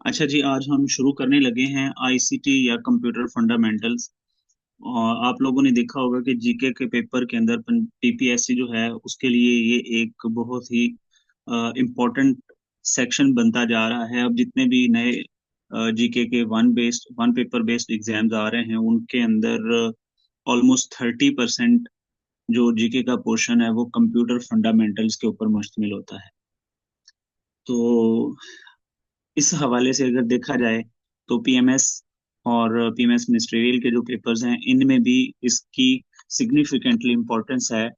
अच्छा जी, आज हम शुरू करने लगे हैं आईसीटी या कंप्यूटर फंडामेंटल्स। और आप लोगों ने देखा होगा कि जीके के पेपर के अंदर पीपीएससी जो है उसके लिए ये एक बहुत ही इम्पोर्टेंट सेक्शन बनता जा रहा है। अब जितने भी नए जीके के वन पेपर बेस्ड एग्जाम्स आ रहे हैं उनके अंदर ऑलमोस्ट 30% जो जीके का पोर्शन है वो कंप्यूटर फंडामेंटल्स के ऊपर मुश्तमिल होता है। तो इस हवाले से अगर देखा जाए तो पीएमएस और पीएमएस मिनिस्ट्रियल के जो पेपर्स हैं इनमें भी इसकी सिग्निफिकेंटली इम्पोर्टेंस है।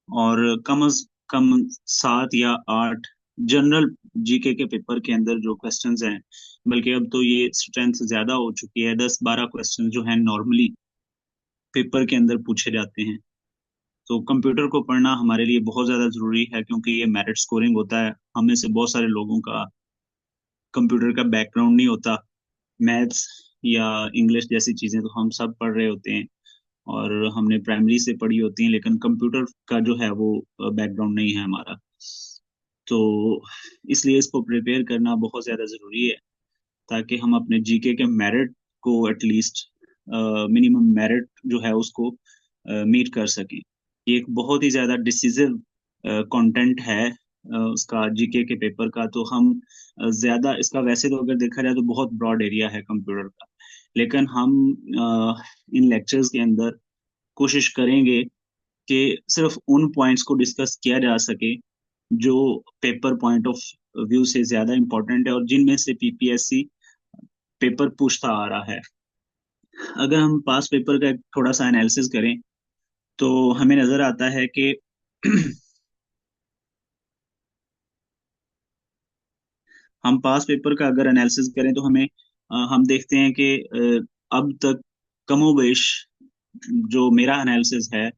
और कम अज कम 7 या 8 जनरल जीके के पेपर के अंदर जो क्वेश्चंस हैं, बल्कि अब तो ये स्ट्रेंथ ज्यादा हो चुकी है, 10-12 क्वेश्चंस जो हैं नॉर्मली पेपर के अंदर पूछे जाते हैं। तो कंप्यूटर को पढ़ना हमारे लिए बहुत ज्यादा जरूरी है क्योंकि ये मेरिट स्कोरिंग होता है। हम में से बहुत सारे लोगों का कंप्यूटर का बैकग्राउंड नहीं होता। मैथ्स या इंग्लिश जैसी चीजें तो हम सब पढ़ रहे होते हैं और हमने प्राइमरी से पढ़ी होती हैं, लेकिन कंप्यूटर का जो है वो बैकग्राउंड नहीं है हमारा। तो इसलिए इसको प्रिपेयर करना बहुत ज्यादा जरूरी है ताकि हम अपने जीके के मेरिट को एटलीस्ट मिनिमम मेरिट जो है उसको मीट कर सकें। ये एक बहुत ही ज्यादा डिसिसिव कंटेंट है उसका, जीके के पेपर का। तो हम ज्यादा इसका, वैसे तो अगर देखा जाए तो बहुत ब्रॉड एरिया है कंप्यूटर का, लेकिन हम इन लेक्चर्स के अंदर कोशिश करेंगे कि सिर्फ उन पॉइंट्स को डिस्कस किया जा सके जो पेपर पॉइंट ऑफ व्यू से ज्यादा इंपॉर्टेंट है और जिनमें से पीपीएससी पेपर पूछता आ रहा है। अगर हम पास पेपर का एक थोड़ा सा एनालिसिस करें तो हमें नजर आता है कि हम पास पेपर का अगर एनालिसिस करें तो हम देखते हैं कि अब तक कमोबेश जो मेरा एनालिसिस है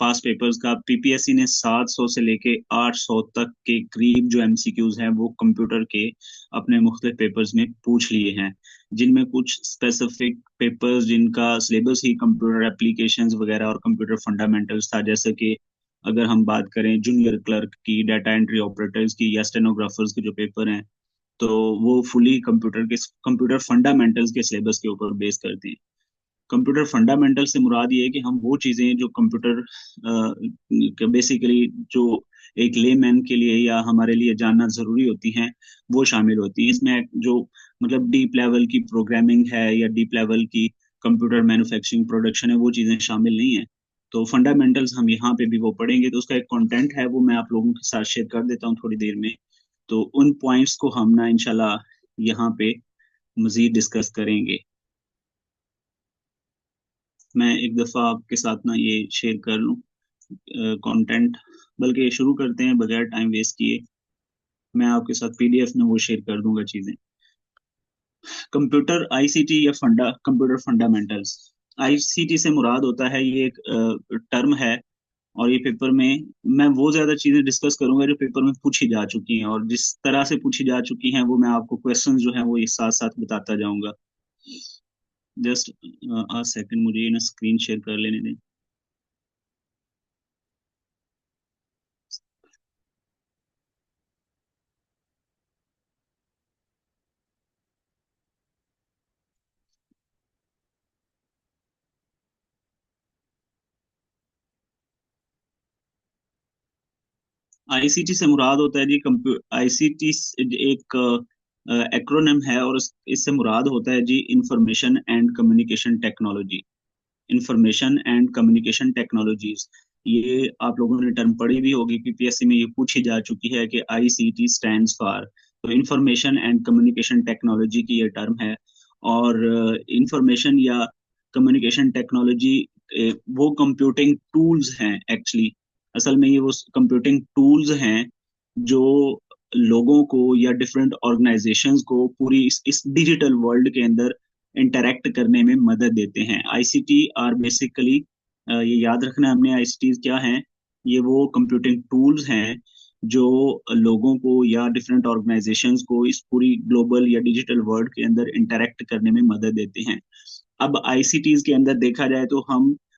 पास पेपर्स का, पीपीएससी ने 700 से लेके 800 तक के करीब जो एमसीक्यूज हैं वो कंप्यूटर के अपने मुख्तलिफ पेपर्स में पूछ लिए हैं। जिनमें कुछ स्पेसिफिक पेपर्स जिनका सिलेबस ही कंप्यूटर एप्लीकेशंस वगैरह और कंप्यूटर फंडामेंटल्स था, जैसे कि अगर हम बात करें जूनियर क्लर्क की, डाटा एंट्री ऑपरेटर्स की या स्टेनोग्राफर्स के जो पेपर हैं, तो वो फुली कंप्यूटर फंडामेंटल्स के सिलेबस के ऊपर बेस करते हैं। कंप्यूटर फंडामेंटल से मुराद ये है कि हम वो चीजें जो कंप्यूटर बेसिकली जो एक लेमैन के लिए या हमारे लिए जानना जरूरी होती हैं वो शामिल होती हैं इसमें। जो मतलब डीप लेवल की प्रोग्रामिंग है या डीप लेवल की कंप्यूटर मैन्युफैक्चरिंग प्रोडक्शन है, वो चीजें शामिल नहीं है। तो फंडामेंटल्स हम यहाँ पे भी वो पढ़ेंगे, तो उसका एक कंटेंट है वो मैं आप लोगों के साथ शेयर कर देता हूँ थोड़ी देर में। तो उन पॉइंट्स को हम ना इंशाल्लाह यहाँ पे मजीद डिस्कस करेंगे। मैं एक दफा आपके साथ ना ये शेयर कर लूं कंटेंट, बल्कि शुरू करते हैं बगैर टाइम वेस्ट किए। मैं आपके साथ पीडीएफ में वो शेयर कर दूंगा चीजें। कंप्यूटर आईसीटी या कंप्यूटर फंडामेंटल्स। आईसीटी से मुराद होता है, ये एक टर्म है। और ये पेपर में मैं वो ज्यादा चीजें डिस्कस करूंगा जो पेपर में पूछी जा चुकी हैं, और जिस तरह से पूछी जा चुकी हैं वो मैं आपको क्वेश्चन जो है वो एक साथ साथ बताता जाऊंगा। जस्ट आ सेकंड, मुझे ये ना स्क्रीन शेयर कर लेने दें। आईसीटी से मुराद होता है जी आईसीटी एक एक्रोनिम है, और इससे मुराद होता है जी information and communication technology. Information and communication technologies, ये आप लोगों ने टर्म पढ़ी भी होगी, पीपीएससी में ये पूछी जा चुकी है कि आईसीटी स्टैंड्स फॉर। तो इंफॉर्मेशन एंड कम्युनिकेशन टेक्नोलॉजी की ये टर्म है। और इंफॉर्मेशन या कम्युनिकेशन टेक्नोलॉजी वो कंप्यूटिंग टूल्स हैं एक्चुअली। असल में ये वो कंप्यूटिंग टूल्स हैं जो लोगों को या डिफरेंट ऑर्गेनाइजेशंस को पूरी इस डिजिटल वर्ल्ड के अंदर इंटरेक्ट करने में मदद देते हैं। आईसीटी आर बेसिकली, ये याद रखना हमने, आईसीटी क्या हैं? ये वो कंप्यूटिंग टूल्स हैं जो लोगों को या डिफरेंट ऑर्गेनाइजेशंस को इस पूरी ग्लोबल या डिजिटल वर्ल्ड के अंदर इंटरेक्ट करने में मदद देते हैं। अब आईसीटीज के अंदर देखा जाए तो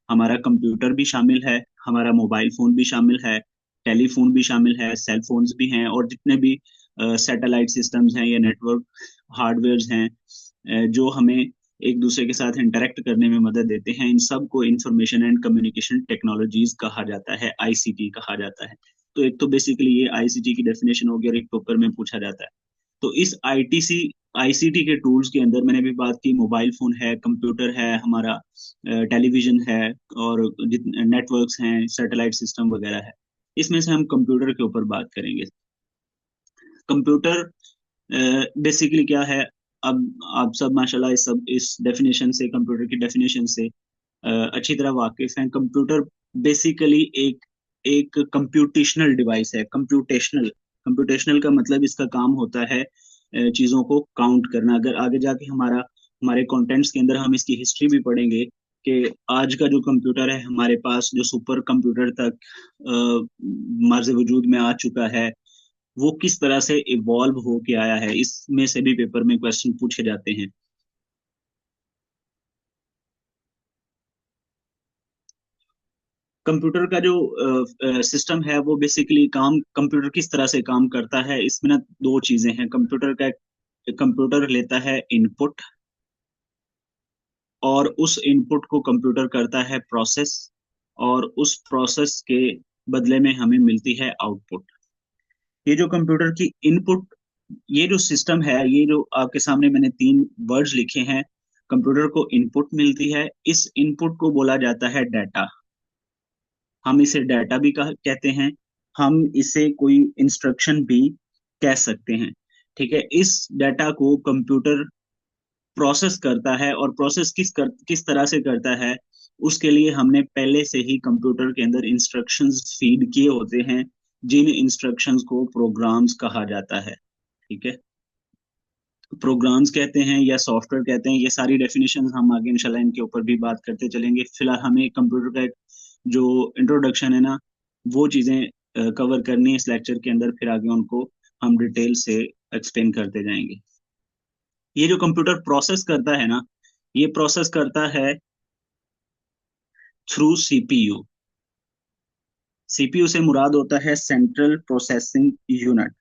हमारा कंप्यूटर भी शामिल है, हमारा मोबाइल फोन भी शामिल है, टेलीफोन भी शामिल है, सेल फोन्स भी हैं, और जितने भी सैटेलाइट सिस्टम्स हैं या नेटवर्क हार्डवेयर्स हैं जो हमें एक दूसरे के साथ इंटरेक्ट करने में मदद देते हैं, इन सब को इंफॉर्मेशन एंड कम्युनिकेशन टेक्नोलॉजीज कहा जाता है, आईसीटी कहा जाता है। तो एक तो बेसिकली ये आईसीटी की डेफिनेशन हो गई और एक पेपर में पूछा जाता है। तो इस आईटीसी आईसीटी के टूल्स के अंदर मैंने भी बात की, मोबाइल फोन है, कंप्यूटर है हमारा, टेलीविजन है, और नेटवर्क्स हैं, सैटेलाइट सिस्टम वगैरह है। इसमें से हम कंप्यूटर के ऊपर बात करेंगे। कंप्यूटर बेसिकली क्या है? अब आप सब माशाल्लाह इस डेफिनेशन से, कंप्यूटर की डेफिनेशन से अच्छी तरह वाकिफ हैं। कंप्यूटर बेसिकली एक एक कंप्यूटेशनल डिवाइस है। कंप्यूटेशनल कंप्यूटेशनल का मतलब इसका काम होता है चीजों को काउंट करना। अगर आगे जाके हमारे कंटेंट्स के अंदर हम इसकी हिस्ट्री भी पढ़ेंगे कि आज का जो कंप्यूटर है हमारे पास, जो सुपर कंप्यूटर तक मार्ज़ वजूद में आ चुका है, वो किस तरह से इवॉल्व होके आया है, इसमें से भी पेपर में क्वेश्चन पूछे जाते हैं। कंप्यूटर का जो सिस्टम है वो बेसिकली काम, कंप्यूटर किस तरह से काम करता है, इसमें ना दो चीजें हैं। कंप्यूटर लेता है इनपुट, और उस इनपुट को कंप्यूटर करता है प्रोसेस, और उस प्रोसेस के बदले में हमें मिलती है आउटपुट। ये जो कंप्यूटर की इनपुट, ये जो सिस्टम है, ये जो आपके सामने मैंने तीन वर्ड्स लिखे हैं, कंप्यूटर को इनपुट मिलती है, इस इनपुट को बोला जाता है डाटा। हम इसे डाटा भी कहते हैं, हम इसे कोई इंस्ट्रक्शन भी कह सकते हैं। ठीक है, इस डाटा को कंप्यूटर प्रोसेस करता है, और प्रोसेस किस तरह से करता है, उसके लिए हमने पहले से ही कंप्यूटर के अंदर इंस्ट्रक्शंस फीड किए होते हैं, जिन इंस्ट्रक्शंस को प्रोग्राम्स कहा जाता है। ठीक है, प्रोग्राम्स कहते हैं या सॉफ्टवेयर कहते हैं, ये सारी डेफिनेशन हम आगे इंशाल्लाह इनके ऊपर भी बात करते चलेंगे। फिलहाल हमें कंप्यूटर का एक जो इंट्रोडक्शन है ना, वो चीजें कवर करनी है इस लेक्चर के अंदर, फिर आगे उनको हम डिटेल से एक्सप्लेन करते जाएंगे। ये जो कंप्यूटर प्रोसेस करता है ना, ये प्रोसेस करता है थ्रू सीपीयू। सीपीयू से मुराद होता है सेंट्रल प्रोसेसिंग यूनिट।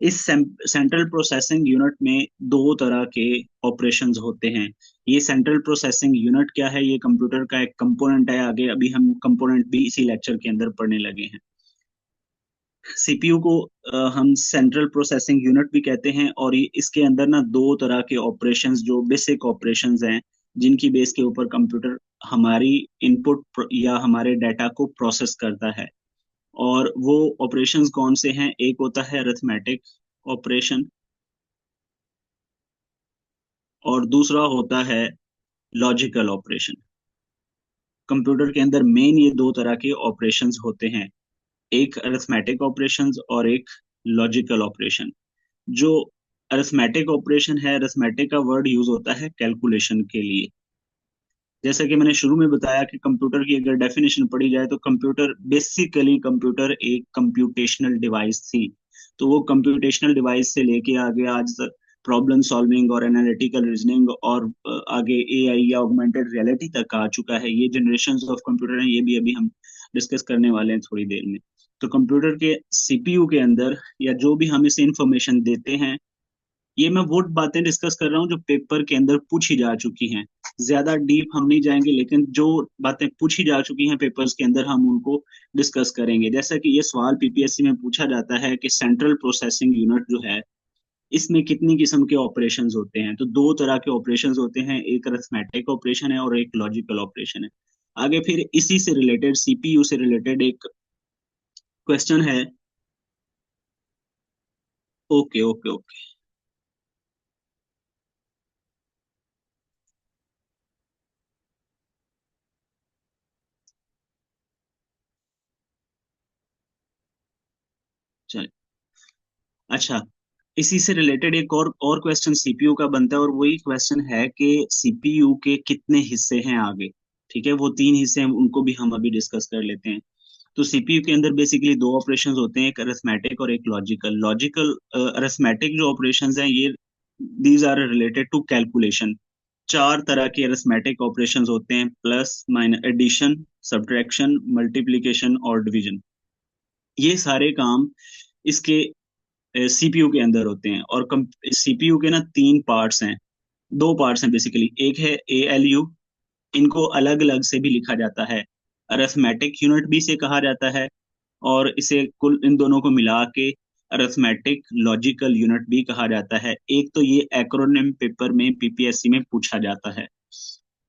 इस सेंट्रल प्रोसेसिंग यूनिट में दो तरह के ऑपरेशंस होते हैं। ये सेंट्रल प्रोसेसिंग यूनिट क्या है? ये कंप्यूटर का एक कंपोनेंट है। आगे अभी हम कंपोनेंट भी इसी लेक्चर के अंदर पढ़ने लगे हैं। सीपीयू को हम सेंट्रल प्रोसेसिंग यूनिट भी कहते हैं, और ये इसके अंदर ना दो तरह के ऑपरेशंस, जो बेसिक ऑपरेशंस हैं, जिनकी बेस के ऊपर कंप्यूटर हमारी इनपुट या हमारे डाटा को प्रोसेस करता है। और वो ऑपरेशंस कौन से हैं? एक होता है अरिथमेटिक ऑपरेशन, और दूसरा होता है लॉजिकल ऑपरेशन। कंप्यूटर के अंदर मेन ये दो तरह के ऑपरेशंस होते हैं, एक अरिथमेटिक ऑपरेशंस और एक लॉजिकल ऑपरेशन। जो अरिथमेटिक ऑपरेशन है, अरिथमेटिक का वर्ड यूज होता है कैलकुलेशन के लिए। जैसा कि मैंने शुरू में बताया कि कंप्यूटर की अगर डेफिनेशन पढ़ी जाए तो कंप्यूटर एक कंप्यूटेशनल डिवाइस थी। तो वो कंप्यूटेशनल डिवाइस से लेके आगे आज तक प्रॉब्लम सॉल्विंग और एनालिटिकल रीजनिंग, और आगे एआई या ऑगमेंटेड रियलिटी तक आ चुका है। ये जनरेशन ऑफ कंप्यूटर हैं, ये भी अभी हम डिस्कस करने वाले हैं थोड़ी देर में। तो कंप्यूटर के सीपीयू के अंदर, या जो भी हम इसे इंफॉर्मेशन देते हैं, ये मैं वो बातें डिस्कस कर रहा हूँ जो पेपर के अंदर पूछी जा चुकी हैं। ज्यादा डीप हम नहीं जाएंगे, लेकिन जो बातें पूछी जा चुकी हैं पेपर्स के अंदर, हम उनको डिस्कस करेंगे। जैसा कि ये सवाल पीपीएससी में पूछा जाता है कि सेंट्रल प्रोसेसिंग यूनिट जो है, इसमें कितनी किस्म के ऑपरेशंस होते हैं? तो दो तरह के ऑपरेशंस होते हैं, एक अरिथमेटिक ऑपरेशन है और एक लॉजिकल ऑपरेशन है। आगे फिर इसी से रिलेटेड, सीपीयू से रिलेटेड एक क्वेश्चन है। Okay okay okay. चल, अच्छा, इसी से रिलेटेड एक और क्वेश्चन सीपीयू का बनता है, और वही क्वेश्चन है कि सीपीयू के कितने हिस्से हैं आगे। ठीक है, वो तीन हिस्से हैं, उनको भी हम अभी डिस्कस कर लेते हैं। तो सीपीयू के अंदर बेसिकली दो ऑपरेशंस होते हैं, एक अरिथमेटिक और एक लॉजिकल। अरिथमेटिक जो ऑपरेशंस हैं, ये these are related to calculation. चार तरह के अरिथमेटिक ऑपरेशंस होते हैं: plus, minus, addition, subtraction, multiplication और डिवीजन। ये सारे काम इसके सीपीयू के अंदर होते हैं। और सीपीयू के ना तीन पार्ट्स हैं, दो पार्ट्स हैं बेसिकली। एक है एएलयू, इनको अलग अलग से भी लिखा जाता है, अरिथमेटिक यूनिट भी इसे कहा जाता है, और इसे कुल इन दोनों को मिला के अरिथमेटिक लॉजिकल यूनिट भी कहा जाता है। एक तो ये एक्रोनिम पेपर में पीपीएससी में पूछा जाता है।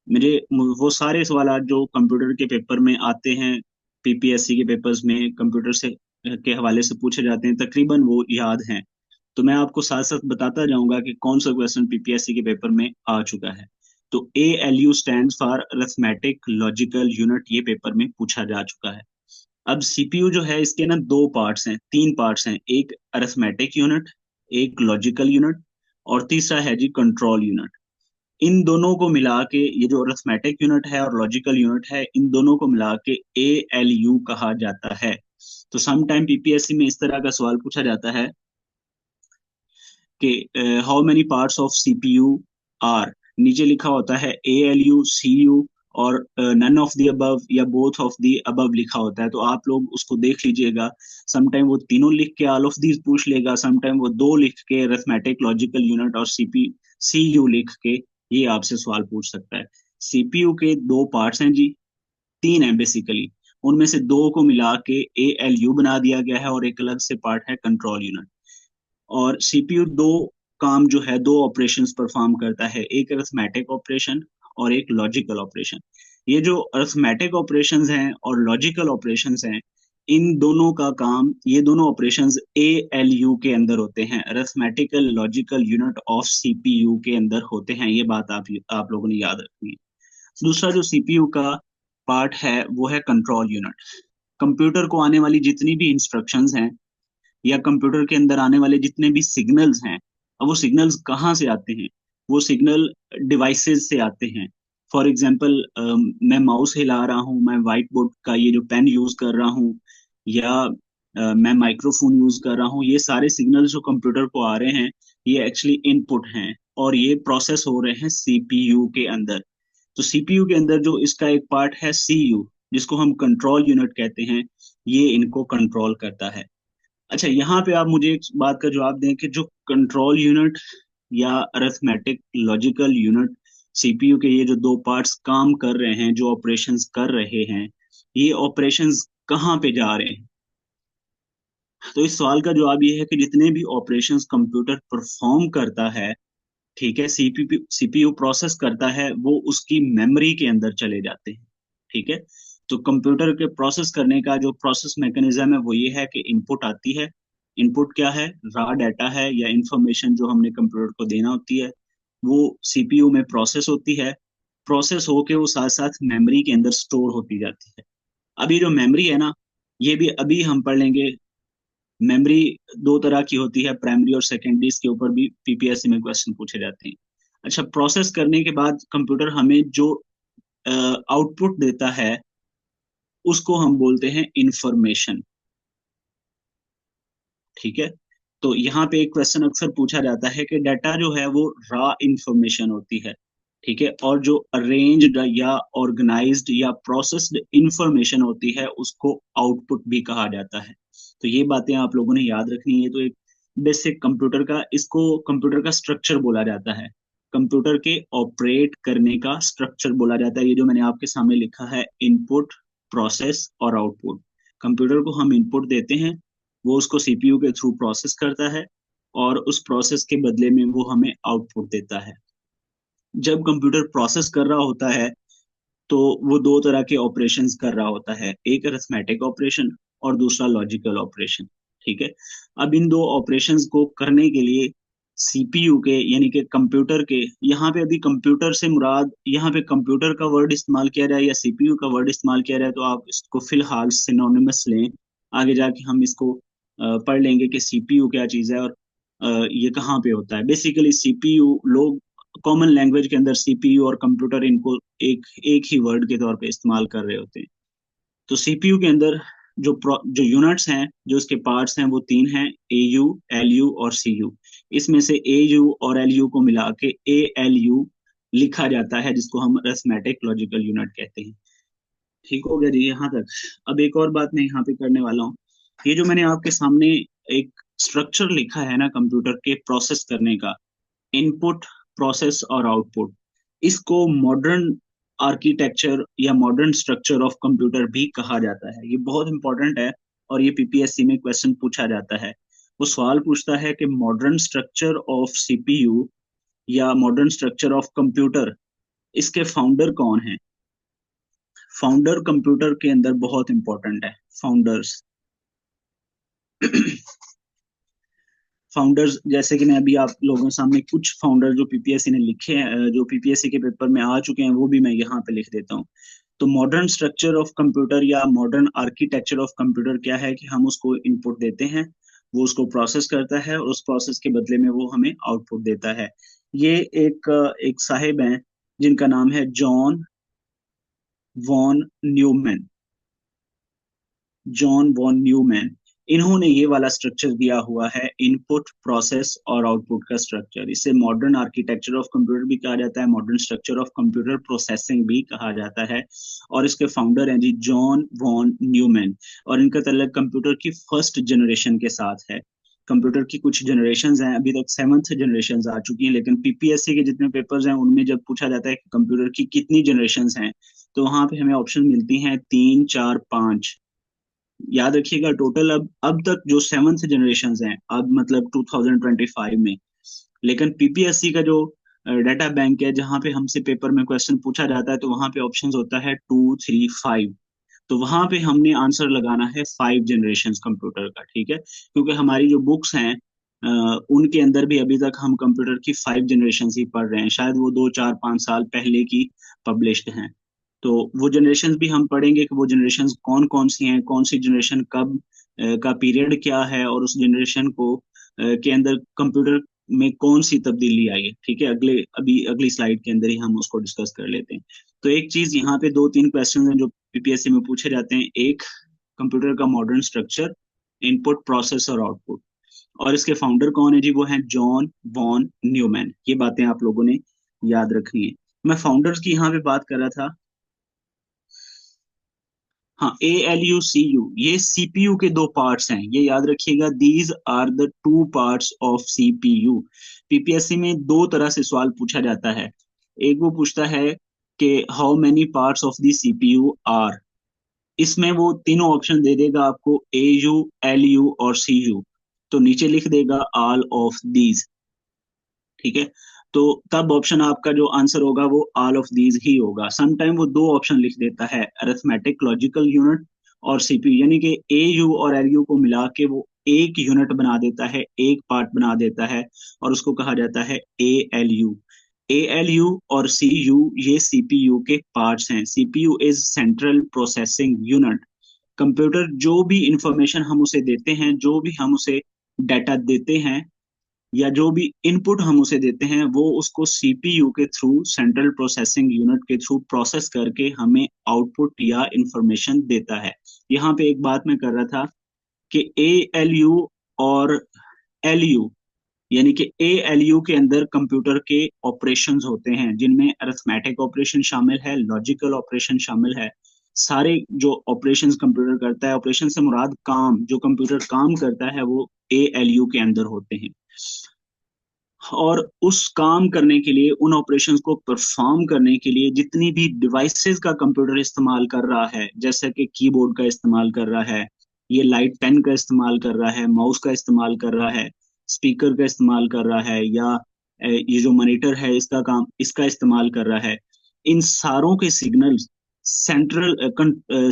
मेरे वो सारे सवाल जो कंप्यूटर के पेपर में आते हैं, पीपीएससी के पेपर्स में कंप्यूटर से के हवाले से पूछे जाते हैं, तकरीबन वो याद हैं। तो मैं आपको साथ साथ बताता जाऊंगा कि कौन सा क्वेश्चन पीपीएससी के पेपर में आ चुका है। तो ए L you stand for arithmetic logical unit, ये पेपर में पूछा जा चुका है। अब सीपीयू जो है इसके ना दो पार्ट्स हैं, तीन पार्ट्स हैं, एक अरिथमेटिक यूनिट, एक लॉजिकल यूनिट, और तीसरा है जी कंट्रोल यूनिट। इन दोनों को मिला के, ये जो अरिथमेटिक यूनिट है और लॉजिकल यूनिट है, इन दोनों को मिला के ए एल यू कहा जाता है। तो सम टाइम पीपीएससी में इस तरह का सवाल पूछा जाता है कि how many parts of CPU are, नीचे लिखा होता है A L U C U, और नन ऑफ द अबव या बोथ ऑफ द अबव लिखा होता है। तो आप लोग उसको देख लीजिएगा, समटाइम वो तीनों लिख के ऑल ऑफ दीज पूछ लेगा, समटाइम वो दो लिख के अरिथमेटिक लॉजिकल यूनिट और सी यू लिख के ये आपसे सवाल पूछ सकता है। सीपीयू के दो पार्ट्स हैं जी, तीन है बेसिकली, उनमें से दो को मिला के ए एल यू बना दिया गया है, और एक अलग से पार्ट है कंट्रोल यूनिट। और सीपीयू दो काम जो है, दो ऑपरेशंस परफॉर्म करता है, एक अरिथमेटिक ऑपरेशन और एक लॉजिकल ऑपरेशन। ये जो अरिथमेटिक ऑपरेशंस हैं और लॉजिकल ऑपरेशंस हैं, इन दोनों का काम, ये दोनों ऑपरेशंस ए एल यू के अंदर होते हैं, arithmetical logical unit of CPU के अंदर होते हैं। ये बात आप लोगों ने याद रखनी है। दूसरा जो सीपीयू का पार्ट है वो है कंट्रोल यूनिट। कंप्यूटर को आने वाली जितनी भी इंस्ट्रक्शंस हैं या कंप्यूटर के अंदर आने वाले जितने भी सिग्नल्स हैं, अब वो सिग्नल्स कहाँ से आते हैं? वो सिग्नल डिवाइसेस से आते हैं। फॉर एग्जांपल, मैं माउस हिला रहा हूँ, मैं व्हाइट बोर्ड का ये जो पेन यूज कर रहा हूँ, या मैं माइक्रोफोन यूज कर रहा हूँ, ये सारे सिग्नल्स जो कंप्यूटर को आ रहे हैं, ये एक्चुअली इनपुट हैं, और ये प्रोसेस हो रहे हैं सीपीयू के अंदर। तो सीपीयू के अंदर जो इसका एक पार्ट है सीयू, जिसको हम कंट्रोल यूनिट कहते हैं, ये इनको कंट्रोल करता है। अच्छा, यहाँ पे आप मुझे एक बात का जवाब दें कि जो कंट्रोल यूनिट या अरिथमेटिक लॉजिकल यूनिट, सीपीयू के ये जो दो पार्ट्स काम कर रहे हैं, जो ऑपरेशंस कर रहे हैं, ये ऑपरेशंस कहाँ पे जा रहे हैं? तो इस सवाल का जवाब ये है कि जितने भी ऑपरेशंस कंप्यूटर परफॉर्म करता है, ठीक है, सीपीयू प्रोसेस करता है, वो उसकी मेमोरी के अंदर चले जाते हैं। ठीक है, तो कंप्यूटर के प्रोसेस करने का जो प्रोसेस मैकेनिज्म है वो ये है कि इनपुट आती है। इनपुट क्या है? रॉ डाटा है या इंफॉर्मेशन जो हमने कंप्यूटर को देना होती है, वो सीपीयू में प्रोसेस होती है। प्रोसेस होके वो साथ साथ मेमोरी के अंदर स्टोर होती जाती है। अभी जो मेमोरी है ना, ये भी अभी हम पढ़ लेंगे। मेमोरी दो तरह की होती है, प्राइमरी और सेकेंडरी, इसके ऊपर भी पीपीएससी में क्वेश्चन पूछे जाते हैं। अच्छा, प्रोसेस करने के बाद कंप्यूटर हमें जो आउटपुट देता है, उसको हम बोलते हैं इंफॉर्मेशन। ठीक है, तो यहाँ पे एक क्वेश्चन अक्सर पूछा जाता है कि डाटा जो है वो रॉ इंफॉर्मेशन होती है, ठीक है, और जो अरेंज्ड या ऑर्गेनाइज्ड या प्रोसेस्ड इंफॉर्मेशन होती है, उसको आउटपुट भी कहा जाता है। तो ये बातें आप लोगों ने याद रखनी है। तो एक बेसिक कंप्यूटर का, इसको कंप्यूटर का स्ट्रक्चर बोला जाता है, कंप्यूटर के ऑपरेट करने का स्ट्रक्चर बोला जाता है। ये जो मैंने आपके सामने लिखा है, इनपुट, प्रोसेस और आउटपुट। कंप्यूटर को हम इनपुट देते हैं, वो उसको सीपीयू के थ्रू प्रोसेस करता है, और उस प्रोसेस के बदले में वो हमें आउटपुट देता है। जब कंप्यूटर प्रोसेस कर रहा होता है, तो वो दो तरह के ऑपरेशंस कर रहा होता है, एक अरिथमेटिक ऑपरेशन और दूसरा लॉजिकल ऑपरेशन। ठीक है, अब इन दो ऑपरेशंस को करने के लिए सीपीयू के, यानी कि कंप्यूटर के, यहाँ पे अभी कंप्यूटर से मुराद, यहाँ पे कंप्यूटर का वर्ड इस्तेमाल किया जाए या सीपीयू का वर्ड इस्तेमाल किया जाए, तो आप इसको फिलहाल सिनोनिमस लें। आगे जाके हम इसको पढ़ लेंगे कि सीपीयू क्या चीज़ है, और ये कहाँ पे होता है। बेसिकली सीपीयू, लोग कॉमन लैंग्वेज के अंदर सीपीयू और कंप्यूटर, इनको एक एक ही वर्ड के तौर पे इस्तेमाल कर रहे होते हैं। तो सीपीयू के अंदर जो यूनिट्स हैं, जो इसके पार्ट्स हैं, वो तीन हैं, ए यू, एल यू और सी यू। इसमें से ए यू और एल यू को मिला के ए एल यू लिखा जाता है, जिसको हम अरिथमेटिक लॉजिकल यूनिट कहते हैं। ठीक हो गया जी यहाँ तक? अब एक और बात मैं यहाँ पे करने वाला हूँ। ये जो मैंने आपके सामने एक स्ट्रक्चर लिखा है ना कंप्यूटर के प्रोसेस करने का, इनपुट, प्रोसेस और आउटपुट, इसको मॉडर्न आर्किटेक्चर या मॉडर्न स्ट्रक्चर ऑफ कंप्यूटर भी कहा जाता है। ये बहुत इंपॉर्टेंट है और ये पीपीएससी में क्वेश्चन पूछा जाता है। वो सवाल पूछता है कि मॉडर्न स्ट्रक्चर ऑफ सीपीयू या मॉडर्न स्ट्रक्चर ऑफ कंप्यूटर, इसके फाउंडर कौन है। फाउंडर कंप्यूटर के अंदर बहुत इंपॉर्टेंट है। फाउंडर्स फाउंडर्स जैसे कि मैं अभी आप लोगों के सामने कुछ फाउंडर जो पीपीएससी ने लिखे हैं, जो पीपीएससी के पेपर में आ चुके हैं, वो भी मैं यहाँ पे लिख देता हूँ। तो मॉडर्न स्ट्रक्चर ऑफ कंप्यूटर या मॉडर्न आर्किटेक्चर ऑफ कंप्यूटर क्या है कि हम उसको इनपुट देते हैं, वो उसको प्रोसेस करता है और उस प्रोसेस के बदले में वो हमें आउटपुट देता है। ये एक साहिब हैं जिनका नाम है John von Neumann. John von Neumann, इन्होंने ये वाला स्ट्रक्चर दिया हुआ है, इनपुट, प्रोसेस और आउटपुट का स्ट्रक्चर। इसे मॉडर्न आर्किटेक्चर ऑफ कंप्यूटर भी कहा जाता है, modern structure of computer processing भी कहा जाता है। और इसके फाउंडर हैं जी जॉन वॉन न्यूमैन। और इनका ताल्लुक कंप्यूटर की फर्स्ट जनरेशन के साथ है। कंप्यूटर की कुछ जनरेशन हैं, अभी तक सेवंथ जनरेशन आ चुकी हैं, लेकिन पीपीएससी के जितने पेपर्स हैं उनमें जब पूछा जाता है कि कंप्यूटर की कितनी जनरेशन हैं, तो वहां पे हमें ऑप्शन मिलती हैं 3, 4, 5। याद रखिएगा टोटल अब तक जो सेवन्थ जनरेशन हैं, अब मतलब 2025 में। लेकिन पीपीएससी का जो डाटा बैंक है जहां पे हमसे पेपर में क्वेश्चन पूछा जाता है, तो वहां पे ऑप्शंस होता है 2, 3, 5। तो वहां पे हमने आंसर लगाना है 5 जनरेशन कंप्यूटर का, ठीक है, क्योंकि हमारी जो बुक्स हैं उनके अंदर भी अभी तक हम कंप्यूटर की 5 जनरेशन ही पढ़ रहे हैं, शायद वो 2, 4, 5 साल पहले की पब्लिश्ड हैं। तो वो जनरेशन भी हम पढ़ेंगे कि वो जनरेशन कौन कौन सी हैं, कौन सी जनरेशन कब का पीरियड क्या है, और उस जनरेशन को के अंदर कंप्यूटर में कौन सी तब्दीली आई है। ठीक है, अगली स्लाइड के अंदर ही हम उसको डिस्कस कर लेते हैं। तो एक चीज यहाँ पे 2, 3 क्वेश्चन हैं जो पीपीएससी में पूछे जाते हैं। एक, कंप्यूटर का मॉडर्न स्ट्रक्चर, इनपुट, प्रोसेस और आउटपुट। और इसके फाउंडर कौन है जी, वो है जॉन वॉन न्यूमैन। ये बातें आप लोगों ने याद रखनी है। मैं फाउंडर्स की यहाँ पे बात कर रहा था। हाँ, ALU, CU, ये सीपीयू के दो पार्ट्स हैं, ये याद रखिएगा। These are the two parts of CPU. PPSC में दो तरह से सवाल पूछा जाता है। एक वो पूछता है कि how many parts of the CPU are. इसमें वो तीनों ऑप्शन दे देगा आपको, AU, LU और CU। तो नीचे लिख देगा ऑल ऑफ दीज। ठीक है, तो तब ऑप्शन आपका जो आंसर होगा वो ऑल ऑफ दीज ही होगा। समटाइम वो दो ऑप्शन लिख देता है, अरिथमेटिक लॉजिकल यूनिट और सीपीयू, यानी कि AU और LU को मिला के वो एक यूनिट बना देता है, एक पार्ट बना देता है, और उसको कहा जाता है ALU। ALU और CU ये सीपीयू के पार्ट्स हैं। CPU is central processing unit. Computer जो भी इंफॉर्मेशन हम उसे देते हैं, जो भी हम उसे डाटा देते हैं, या जो भी इनपुट हम उसे देते हैं, वो उसको सीपीयू के थ्रू, सेंट्रल प्रोसेसिंग यूनिट के थ्रू प्रोसेस करके हमें आउटपुट या इंफॉर्मेशन देता है। यहाँ पे एक बात मैं कर रहा था कि ALU और LU, यानी कि ALU के अंदर कंप्यूटर के ऑपरेशंस होते हैं, जिनमें अरिथमेटिक ऑपरेशन शामिल है, लॉजिकल ऑपरेशन शामिल है। सारे जो ऑपरेशंस कंप्यूटर करता है, ऑपरेशन से मुराद काम, जो कंप्यूटर काम करता है वो ALU के अंदर होते हैं। और उस काम करने के लिए, उन ऑपरेशंस को परफॉर्म करने के लिए जितनी भी डिवाइसेस का कंप्यूटर इस्तेमाल कर रहा है, जैसे कि कीबोर्ड का इस्तेमाल कर रहा है, ये लाइट पेन का इस्तेमाल कर रहा है, माउस का इस्तेमाल कर रहा है, स्पीकर का इस्तेमाल कर रहा है, या ये जो मॉनिटर है इसका काम, इसका इस्तेमाल कर रहा है, इन सारों के सिग्नल्स सेंट्रल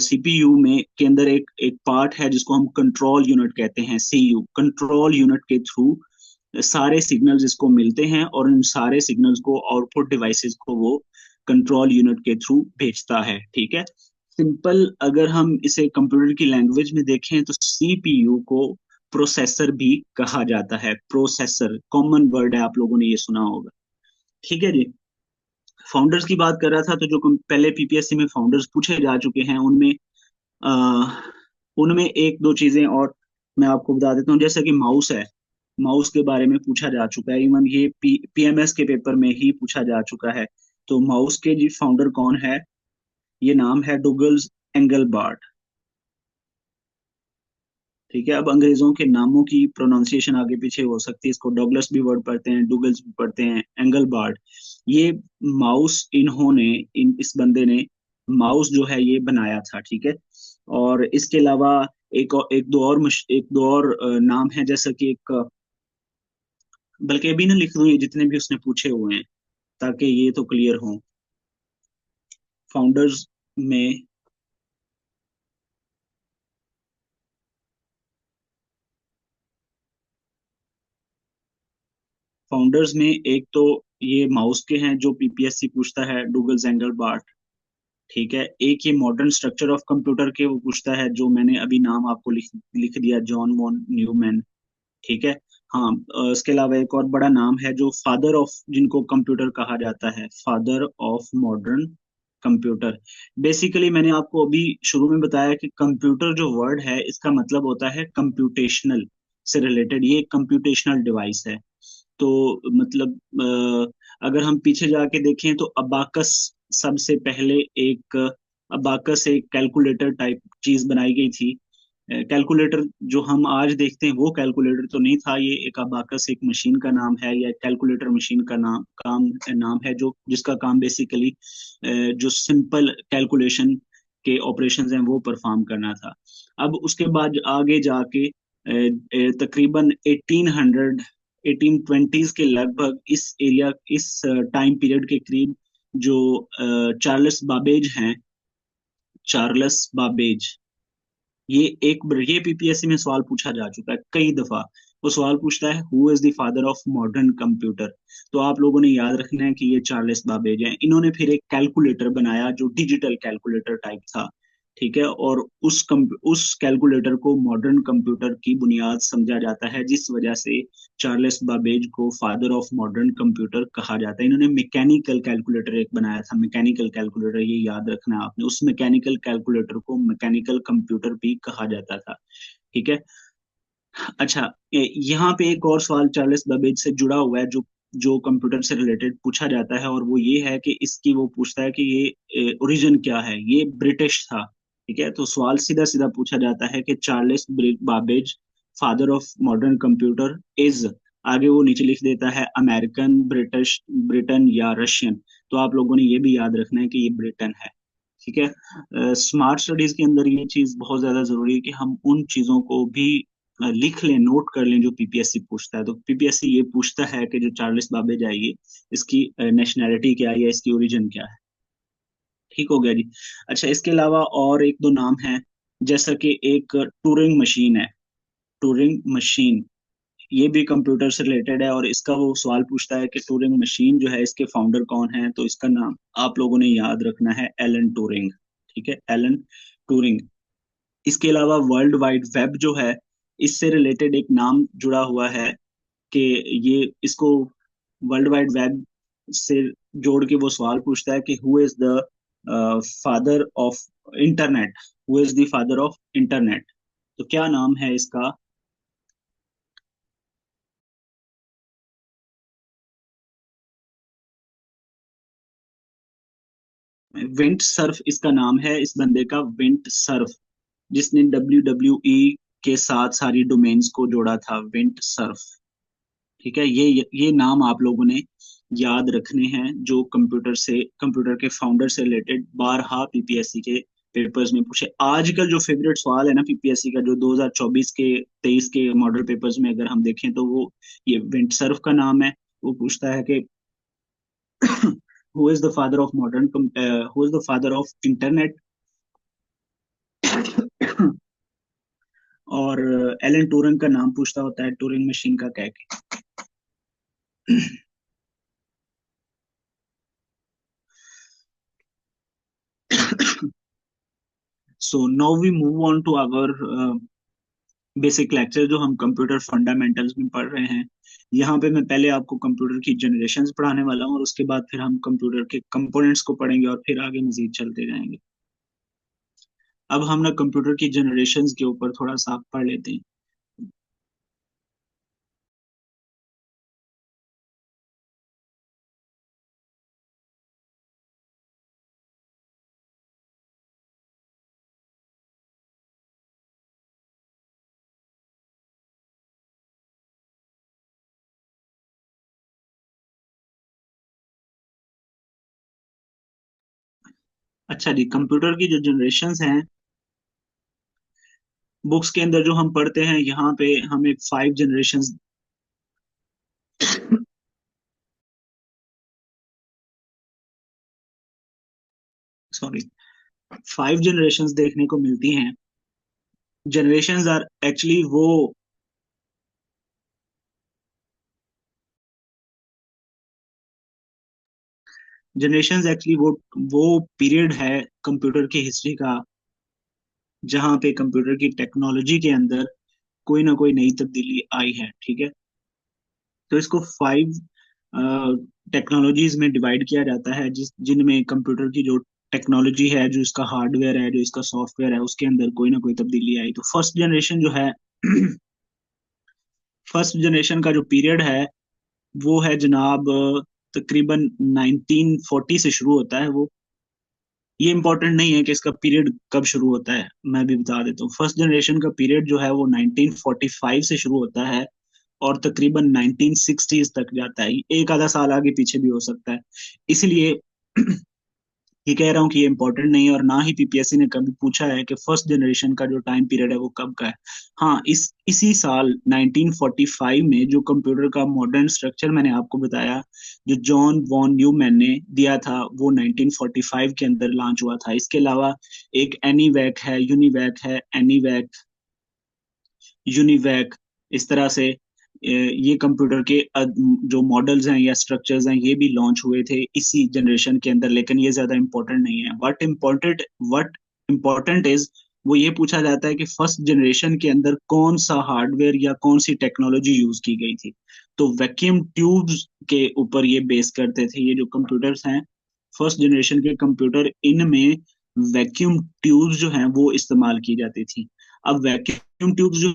सीपीयू में के अंदर एक एक पार्ट है जिसको हम कंट्रोल यूनिट कहते हैं, CU। कंट्रोल यूनिट के थ्रू सारे सिग्नल्स इसको मिलते हैं, और इन सारे सिग्नल्स को आउटपुट डिवाइसेस को वो कंट्रोल यूनिट के थ्रू भेजता है। ठीक है, सिंपल अगर हम इसे कंप्यूटर की लैंग्वेज में देखें तो सीपीयू को प्रोसेसर भी कहा जाता है। प्रोसेसर कॉमन वर्ड है, आप लोगों ने ये सुना होगा। ठीक है जी, फाउंडर्स की बात कर रहा था। तो जो पहले पीपीएससी में फाउंडर्स पूछे जा चुके हैं, उनमें उनमें एक दो चीजें और मैं आपको बता देता हूँ। जैसे कि माउस है, माउस के बारे में पूछा जा चुका है, इवन ये पीएमएस के पेपर में ही पूछा जा चुका है। तो माउस के जी फाउंडर कौन है, ये नाम है डुगल्स एंगलबार्ट। ठीक है, अब अंग्रेजों के नामों की प्रोनाउंसिएशन आगे पीछे हो सकती है, इसको डॉगलस भी वर्ड पढ़ते हैं, डुगल्स भी पढ़ते हैं, एंगलबार्ड। ये माउस इन्होंने, इन इस बंदे ने माउस जो है ये बनाया था, ठीक है। और इसके अलावा एक दो और नाम है, जैसा कि एक, बल्कि अभी ना लिख दूं ये जितने भी उसने पूछे हुए हैं, ताकि ये तो क्लियर हो। फाउंडर्स में फाउंडर्स में एक तो ये माउस के हैं जो पीपीएससी पूछता है, डूगल एंगलबार्ट। ठीक है, एक ये मॉडर्न स्ट्रक्चर ऑफ कंप्यूटर के वो पूछता है, जो मैंने अभी नाम आपको लिख लिख दिया, जॉन वॉन न्यूमैन। ठीक है। हाँ, इसके अलावा एक और बड़ा नाम है जो फादर ऑफ, जिनको कंप्यूटर कहा जाता है, father of modern computer. Basically मैंने आपको अभी शुरू में बताया कि कंप्यूटर जो वर्ड है इसका मतलब होता है कंप्यूटेशनल से रिलेटेड, ये एक कंप्यूटेशनल डिवाइस है। तो मतलब अगर हम पीछे जाके देखें तो अबाकस, सबसे पहले एक अबाकस एक कैलकुलेटर टाइप चीज बनाई गई थी। कैलकुलेटर जो हम आज देखते हैं वो कैलकुलेटर तो नहीं था, ये एक अबाकस एक मशीन का नाम है, या कैलकुलेटर मशीन का नाम है, जो जिसका काम बेसिकली जो सिंपल कैलकुलेशन के ऑपरेशंस हैं वो परफॉर्म करना था। अब उसके बाद आगे जाके तकरीबन 1800 1820s के लगभग इस एरिया, इस टाइम पीरियड के करीब, जो चार्ल्स बाबेज हैं, चार्ल्स बाबेज, ये ये पीपीएससी में सवाल पूछा जा चुका है कई दफा। वो सवाल पूछता है who is the father of modern computer. तो आप लोगों ने याद रखना है कि ये चार्ल्स बाबेज हैं। इन्होंने फिर एक कैलकुलेटर बनाया जो डिजिटल कैलकुलेटर टाइप था, ठीक है। और उस कैलकुलेटर को मॉडर्न कंप्यूटर की बुनियाद समझा जाता है, जिस वजह से चार्ल्स बाबेज को फादर ऑफ मॉडर्न कंप्यूटर कहा जाता है। इन्होंने मैकेनिकल कैलकुलेटर एक बनाया था, मैकेनिकल कैलकुलेटर, ये याद रखना है आपने। उस मैकेनिकल कैलकुलेटर को मैकेनिकल कंप्यूटर भी कहा जाता था, ठीक है। अच्छा, यहाँ पे एक और सवाल चार्ल्स बेबेज से जुड़ा हुआ है, जो जो कंप्यूटर से रिलेटेड पूछा जाता है, और वो ये है कि इसकी, वो पूछता है कि ये ओरिजिन क्या है, ये ब्रिटिश था, ठीक है। तो सवाल सीधा सीधा पूछा जाता है कि Charles Babbage, father of modern computer, is, आगे वो नीचे लिख देता है अमेरिकन, ब्रिटिश, ब्रिटेन या रशियन। तो आप लोगों ने ये भी याद रखना है कि ये ब्रिटेन है, ठीक है। स्मार्ट स्टडीज के अंदर ये चीज बहुत ज्यादा जरूरी है कि हम उन चीजों को भी लिख लें, नोट कर लें, जो पीपीएससी पूछता है। तो पीपीएससी ये पूछता है कि जो चार्ल्स बाबेज आई है, इसकी नेशनैलिटी क्या है या इसकी ओरिजिन क्या है। ठीक हो गया जी। अच्छा, इसके अलावा और एक दो नाम हैं, जैसा कि एक टूरिंग मशीन है, टूरिंग मशीन, ये भी कंप्यूटर से रिलेटेड है। और इसका वो सवाल पूछता है कि टूरिंग मशीन जो है इसके फाउंडर कौन है। तो इसका नाम आप लोगों ने याद रखना है, एलन टूरिंग, ठीक है, एलन टूरिंग। इसके अलावा वर्ल्ड वाइड वेब जो है, इससे रिलेटेड एक नाम जुड़ा हुआ है, कि ये इसको वर्ल्ड वाइड वेब से जोड़ के वो सवाल पूछता है कि who is the father of internet, who is the father of internet. तो क्या नाम है इसका? विंट सर्फ इसका नाम है, इस बंदे का, विंट सर्फ, जिसने डब्ल्यू डब्ल्यू ई के साथ सारी डोमेन्स को जोड़ा था, विंट सर्फ। ठीक है, ये नाम आप लोगों ने याद रखने हैं, जो कंप्यूटर के फाउंडर से रिलेटेड बारहा पीपीएससी के पेपर्स में पूछे। आजकल जो फेवरेट सवाल है ना पीपीएससी का, जो 2024 के 23 के मॉडल पेपर्स में अगर हम देखें, तो वो ये विंट सर्फ का नाम है। वो पूछता है कि who is the father of modern, who is the father of internet. और एलन टूरिंग का नाम पूछता होता है, टूरिंग मशीन का कह के। So now we move on to our basic lecture, जो हम कंप्यूटर फंडामेंटल्स में पढ़ रहे हैं। यहाँ पे मैं पहले आपको कंप्यूटर की जनरेशन्स पढ़ाने वाला हूँ, और उसके बाद फिर हम कंप्यूटर के कंपोनेंट्स को पढ़ेंगे, और फिर आगे मजीद चलते जाएंगे। अब हम ना कंप्यूटर की जनरेशन्स के ऊपर थोड़ा सा पढ़ लेते हैं। अच्छा जी, कंप्यूटर की जो जनरेशन्स हैं, बुक्स के अंदर जो हम पढ़ते हैं, यहाँ पे हम एक 5 जनरेशन्स, सॉरी, 5 जनरेशन्स देखने को मिलती हैं। जनरेशन्स आर एक्चुअली वो जनरेशन्स एक्चुअली वो पीरियड है कंप्यूटर की हिस्ट्री का, जहाँ पे कंप्यूटर की टेक्नोलॉजी के अंदर कोई ना कोई नई तब्दीली आई है, ठीक है। तो इसको 5 टेक्नोलॉजीज में डिवाइड किया जाता है, जिनमें कंप्यूटर की जो टेक्नोलॉजी है, जो इसका हार्डवेयर है, जो इसका सॉफ्टवेयर है, उसके अंदर कोई ना कोई तब्दीली आई। तो फर्स्ट जनरेशन जो है फर्स्ट जनरेशन का जो पीरियड है वो है जनाब, तकरीबन 1940 से शुरू होता है वो। ये इंपॉर्टेंट नहीं है कि इसका पीरियड कब शुरू होता है, मैं भी बता देता हूँ। फर्स्ट जनरेशन का पीरियड जो है वो 1945 से शुरू होता है और तकरीबन 1960s तक जाता है। एक आधा साल आगे पीछे भी हो सकता है। इसलिए ये कह रहा हूँ कि ये इंपॉर्टेंट नहीं है, और ना ही पीपीएससी ने कभी पूछा है कि फर्स्ट जनरेशन का जो टाइम पीरियड है वो कब का है। हाँ, इसी साल 1945 में जो कंप्यूटर का मॉडर्न स्ट्रक्चर मैंने आपको बताया, जो जॉन वॉन न्यूमैन ने दिया था, वो 1945 के अंदर लॉन्च हुआ था। इसके अलावा एक एनीवैक है, यूनिवैक है, एनीवैक, यूनिवैक, इस तरह से ये कंप्यूटर के जो मॉडल्स हैं या स्ट्रक्चर्स हैं, ये भी लॉन्च हुए थे इसी जनरेशन के अंदर, लेकिन ये ज्यादा इंपॉर्टेंट नहीं है। व्हाट इम्पोर्टेंट इज, वो ये पूछा जाता है कि फर्स्ट जनरेशन के अंदर कौन सा हार्डवेयर या कौन सी टेक्नोलॉजी यूज की गई थी। तो वैक्यूम ट्यूब्स के ऊपर ये बेस करते थे ये जो कंप्यूटर्स हैं, फर्स्ट जनरेशन के कंप्यूटर, इनमें वैक्यूम ट्यूब्स जो हैं वो इस्तेमाल की जाती थी। अब वैक्यूम ट्यूब्स जो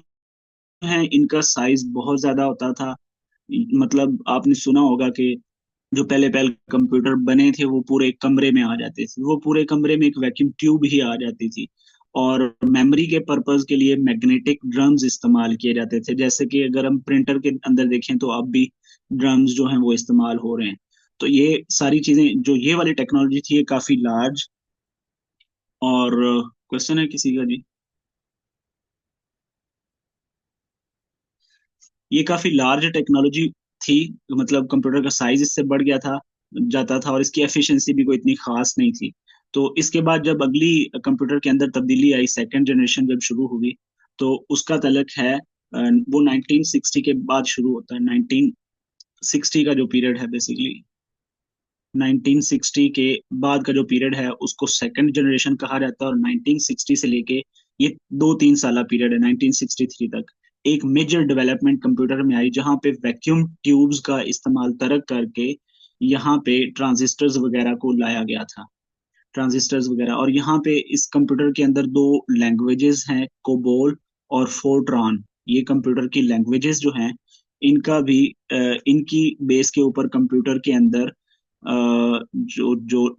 हैं, इनका साइज बहुत ज्यादा होता था। मतलब आपने सुना होगा कि जो पहले पहले कंप्यूटर बने थे वो पूरे कमरे में आ जाते थे, वो पूरे कमरे में एक वैक्यूम ट्यूब ही आ जाती थी। और मेमोरी के पर्पस के लिए मैग्नेटिक ड्रम्स इस्तेमाल किए जाते थे, जैसे कि अगर हम प्रिंटर के अंदर देखें तो अब भी ड्रम्स जो हैं वो इस्तेमाल हो रहे हैं। तो ये सारी चीजें, जो ये वाली टेक्नोलॉजी थी, ये काफी लार्ज। और क्वेश्चन है किसी का जी? ये काफी लार्ज टेक्नोलॉजी थी, मतलब कंप्यूटर का साइज इससे बढ़ गया था, जाता था, और इसकी एफिशिएंसी भी कोई इतनी खास नहीं थी। तो इसके बाद जब अगली कंप्यूटर के अंदर तब्दीली आई, सेकेंड जनरेशन जब शुरू हुई, तो उसका तलक है वो 1960 के बाद शुरू होता है। 1960 का जो पीरियड है, बेसिकली 1960 के बाद का जो पीरियड है उसको सेकंड जनरेशन कहा जाता है। और 1960 से लेके ये 2-3 साल पीरियड है, 1963 तक, एक मेजर डेवलपमेंट कंप्यूटर में आई, जहां पे वैक्यूम ट्यूब्स का इस्तेमाल तरक करके यहाँ पे ट्रांजिस्टर्स वगैरह को लाया गया था। ट्रांजिस्टर्स वगैरह, और यहाँ पे इस कंप्यूटर के अंदर दो लैंग्वेजेस हैं, कोबोल और फोर्ट्रॉन। ये कंप्यूटर की लैंग्वेजेस जो हैं, इनका भी इनकी बेस के ऊपर कंप्यूटर के अंदर जो जो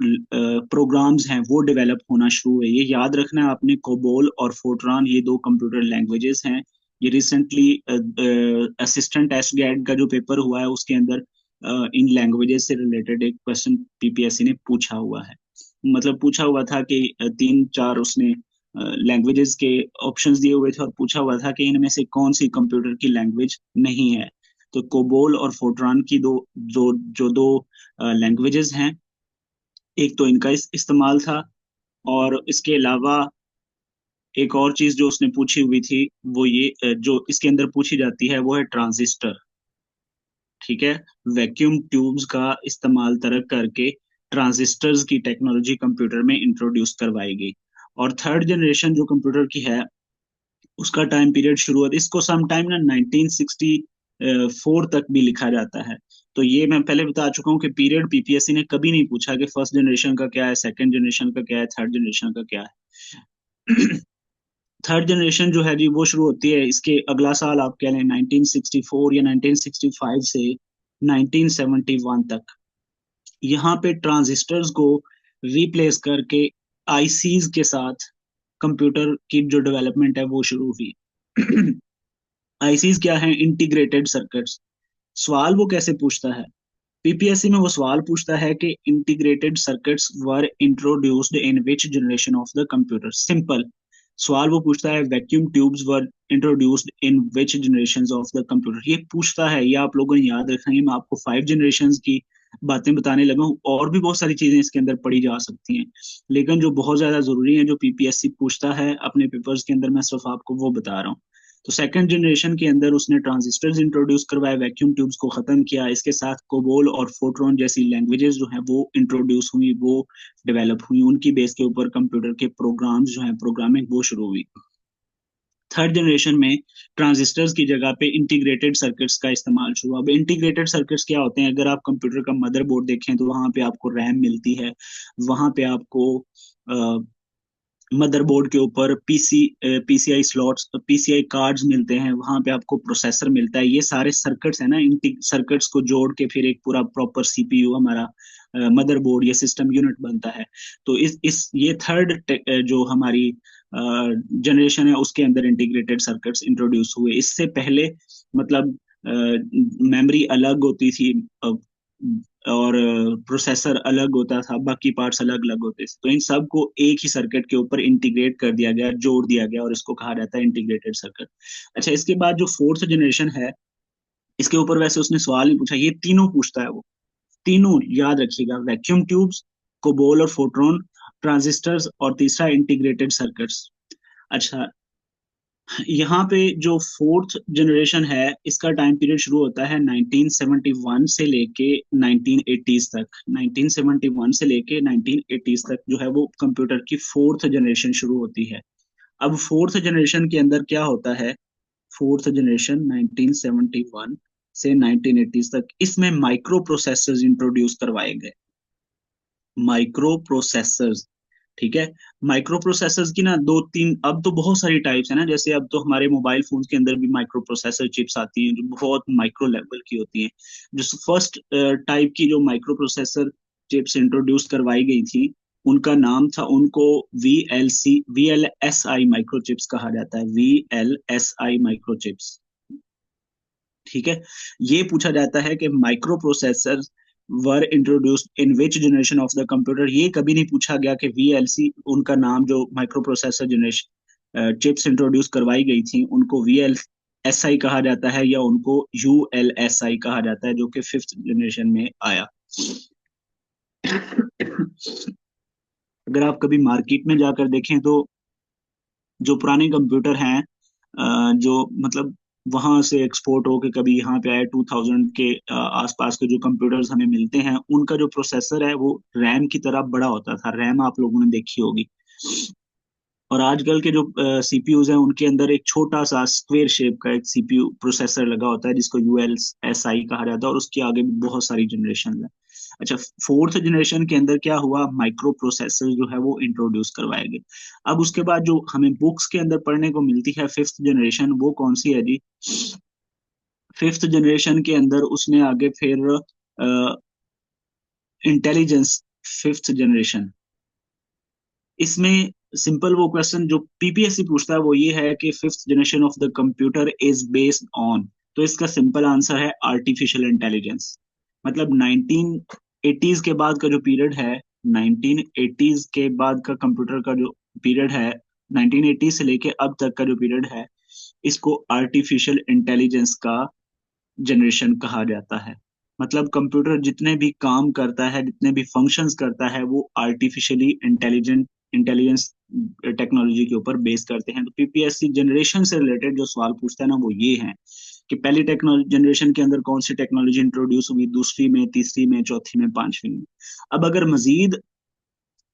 प्रोग्राम्स हैं वो डेवलप होना शुरू हुए। ये याद रखना है आपने, कोबोल और फोर्ट्रॉन ये दो कंप्यूटर लैंग्वेजेस हैं। ये रिसेंटली असिस्टेंट टेस्ट गैट का जो पेपर हुआ है उसके अंदर इन लैंग्वेजेस से रिलेटेड एक क्वेश्चन पीपीएससी ने पूछा हुआ है। मतलब पूछा हुआ था कि 3-4 उसने लैंग्वेजेस के ऑप्शंस दिए हुए थे और पूछा हुआ था कि इनमें से कौन सी कंप्यूटर की लैंग्वेज नहीं है। तो कोबोल और फोर्ट्रान की दो जो जो दो लैंग्वेजेस हैं, एक तो इनका इस्तेमाल था, और इसके अलावा एक और चीज जो उसने पूछी हुई थी, वो ये जो इसके अंदर पूछी जाती है वो है ट्रांजिस्टर, ठीक है। वैक्यूम ट्यूब्स का इस्तेमाल तरक करके ट्रांजिस्टर्स की टेक्नोलॉजी कंप्यूटर में इंट्रोड्यूस करवाई गई। और थर्ड जनरेशन जो कंप्यूटर की है, उसका टाइम पीरियड शुरू होता है, इसको सम टाइम ना 1964 तक भी लिखा जाता है। तो ये मैं पहले बता चुका हूँ कि पीरियड पीपीएससी ने कभी नहीं पूछा कि फर्स्ट जनरेशन का क्या है, सेकंड जनरेशन का क्या है, थर्ड जनरेशन का क्या है। थर्ड जनरेशन जो है जी वो शुरू होती है, इसके अगला साल आप कह लें 1964 या 1965 से 1971 तक। यहाँ पे ट्रांजिस्टर्स को रिप्लेस करके आईसीज के साथ कंप्यूटर की जो डेवलपमेंट है वो शुरू हुई। आईसीज क्या है? Integrated circuits. सवाल वो कैसे पूछता है? पीपीएससी में वो सवाल पूछता है कि integrated circuits were introduced in which generation of the computer. Simple सवाल वो पूछता है, vacuum tubes were introduced in which generation of the computer. ये पूछता है, ये आप लोगों ने याद रखना है। मैं आपको 5 जनरेशन की बातें बताने लगा हूँ, और भी बहुत सारी चीजें इसके अंदर पढ़ी जा सकती हैं, लेकिन जो बहुत ज्यादा जरूरी है, जो पीपीएससी पूछता है अपने पेपर्स के अंदर, मैं सिर्फ आपको वो बता रहा हूँ। तो सेकंड जनरेशन के अंदर उसने ट्रांजिस्टर्स इंट्रोड्यूस करवाए, वैक्यूम ट्यूब्स को खत्म किया, इसके साथ कोबोल और फोर्ट्रॉन जैसी लैंग्वेजेस जो हैं वो इंट्रोड्यूस हुई, वो डेवलप हुई, उनकी बेस के ऊपर कंप्यूटर के प्रोग्राम्स जो हैं, प्रोग्रामिंग वो शुरू हुई। थर्ड जनरेशन में ट्रांजिस्टर्स की जगह पे इंटीग्रेटेड सर्किट्स का इस्तेमाल शुरू हुआ। अब इंटीग्रेटेड सर्किट्स क्या होते हैं? अगर आप कंप्यूटर का मदरबोर्ड देखें तो वहां पे आपको रैम मिलती है, वहां पे आपको मदरबोर्ड के ऊपर पीसीआई स्लॉट्स, पीसीआई कार्ड्स मिलते हैं, वहां पे आपको प्रोसेसर मिलता है। ये सारे सर्किट्स है ना, इन सर्किट्स को जोड़ के फिर एक पूरा प्रॉपर सीपीयू हमारा मदरबोर्ड या सिस्टम यूनिट बनता है। तो इस ये थर्ड जो हमारी जनरेशन है, उसके अंदर इंटीग्रेटेड सर्किट्स इंट्रोड्यूस हुए। इससे पहले मतलब मेमोरी अलग होती थी, और प्रोसेसर अलग होता था, बाकी पार्ट्स अलग अलग होते थे। तो इन सब को एक ही सर्किट के ऊपर इंटीग्रेट कर दिया गया, जोड़ दिया गया, और इसको कहा जाता है इंटीग्रेटेड सर्किट। अच्छा, इसके बाद जो फोर्थ जनरेशन है, इसके ऊपर वैसे उसने सवाल नहीं पूछा, ये तीनों पूछता है वो। तीनों याद रखिएगा, वैक्यूम ट्यूब्स, कोबोल और फोटोन, ट्रांजिस्टर्स, और तीसरा इंटीग्रेटेड सर्किट्स। अच्छा, यहाँ पे जो फोर्थ जनरेशन है, इसका टाइम पीरियड शुरू होता है 1971 से लेके 1980s तक। 1971 से लेके 1980s तक जो है वो कंप्यूटर की फोर्थ जनरेशन शुरू होती है। अब फोर्थ जनरेशन के अंदर क्या होता है? फोर्थ जनरेशन 1971 से 1980s तक, इसमें माइक्रो प्रोसेसर्स इंट्रोड्यूस करवाए गए। माइक्रो प्रोसेसर्स, ठीक है। माइक्रो प्रोसेसर्स की ना दो तीन, अब तो बहुत सारी टाइप्स है ना, जैसे अब तो हमारे मोबाइल फोन्स के अंदर भी माइक्रो प्रोसेसर चिप्स आती हैं जो बहुत माइक्रो लेवल की होती हैं। जो फर्स्ट टाइप की जो माइक्रो प्रोसेसर चिप्स इंट्रोड्यूस करवाई गई थी, उनका नाम था, उनको V L S I micro chips कहा जाता है। V L S I micro chips, ठीक है। ये पूछा जाता है कि micro processor were introduced in which generation of the computer. ये कभी नहीं पूछा गया कि वीएलसी, उनका नाम जो micro processor generation chips introduce करवाई गई थी, उनको वीएलएसआई कहा जाता है या उनको यूएलएसआई कहा जाता है, जो कि फिफ्थ जनरेशन में आया। अगर आप कभी मार्केट में जाकर देखें तो जो पुराने कंप्यूटर हैं, जो मतलब वहां से एक्सपोर्ट होके कभी यहाँ पे आए, 2000 के आसपास के जो कंप्यूटर्स हमें मिलते हैं, उनका जो प्रोसेसर है वो रैम की तरह बड़ा होता था। रैम आप लोगों ने देखी होगी। और आजकल के जो सीपीयूज हैं, उनके अंदर एक छोटा सा स्क्वेयर शेप का एक सीपीयू प्रोसेसर लगा होता है, जिसको यूएलएसआई कहा जाता है, और उसके आगे भी बहुत सारी जनरेशन है। अच्छा, फोर्थ जनरेशन के अंदर क्या हुआ? माइक्रो प्रोसेसर जो है वो इंट्रोड्यूस करवाए गए। अब उसके बाद जो हमें बुक्स के अंदर पढ़ने को मिलती है फिफ्थ जनरेशन, वो कौन सी है जी? फिफ्थ जनरेशन के अंदर उसने आगे फिर इंटेलिजेंस, फिफ्थ जनरेशन, इसमें सिंपल वो क्वेश्चन जो पीपीएससी पूछता है वो ये है कि fifth generation of the computer is based on. तो इसका सिंपल आंसर है आर्टिफिशियल इंटेलिजेंस। मतलब 1980s के बाद का जो पीरियड है, 1980s के बाद का कंप्यूटर का जो पीरियड है, 1980 से लेके अब तक का जो पीरियड है, इसको आर्टिफिशियल इंटेलिजेंस का जनरेशन कहा जाता है। मतलब कंप्यूटर जितने भी काम करता है, जितने भी फंक्शंस करता है, वो आर्टिफिशियली इंटेलिजेंस टेक्नोलॉजी के ऊपर बेस करते हैं। तो पीपीएससी जनरेशन से रिलेटेड जो सवाल पूछता है ना, वो ये है कि पहली टेक्नोलॉजी जनरेशन के अंदर कौन सी टेक्नोलॉजी इंट्रोड्यूस हुई, दूसरी में, तीसरी में, चौथी में, पांचवी में। अब अगर मजीद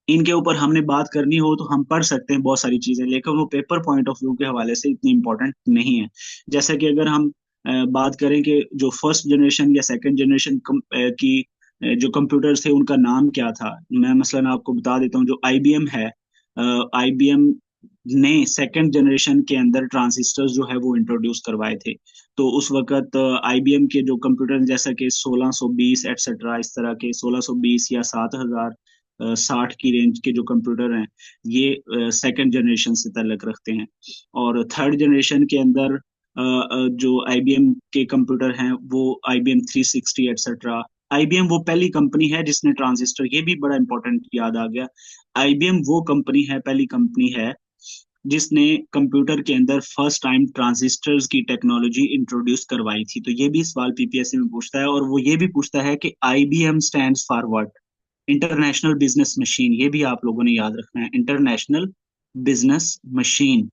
इनके ऊपर हमने बात करनी हो तो हम पढ़ सकते हैं बहुत सारी चीजें, लेकिन वो पेपर पॉइंट ऑफ व्यू के हवाले से इतनी इंपॉर्टेंट नहीं है। जैसा कि अगर हम बात करें कि जो फर्स्ट जनरेशन या सेकंड जनरेशन की जो कंप्यूटर्स थे, उनका नाम क्या था, मैं मसलन आपको बता देता हूँ। जो आईबीएम है, आईबीएम ने सेकंड जनरेशन के अंदर ट्रांजिस्टर्स जो है वो इंट्रोड्यूस करवाए थे। तो उस वक्त आईबीएम के जो कंप्यूटर, जैसा कि 1620 एटसेट्रा, इस तरह के 1620 या 7060 की रेंज के जो कंप्यूटर हैं, ये सेकंड जनरेशन से ताल्लुक रखते हैं। और थर्ड जनरेशन के अंदर जो आईबीएम के कंप्यूटर हैं, वो आईबीएम 360 एटसेट्रा, आईबीएम वो पहली कंपनी है जिसने ट्रांजिस्टर, ये भी बड़ा इंपॉर्टेंट याद आ गया। आईबीएम वो कंपनी है, पहली कंपनी है जिसने कंप्यूटर के अंदर फर्स्ट टाइम ट्रांजिस्टर्स की टेक्नोलॉजी इंट्रोड्यूस करवाई थी। तो ये भी सवाल पीपीएससी में पूछता है, और वो ये भी पूछता है कि IBM stands for what. International business machine, ये भी आप लोगों ने याद रखना है, इंटरनेशनल बिजनेस मशीन।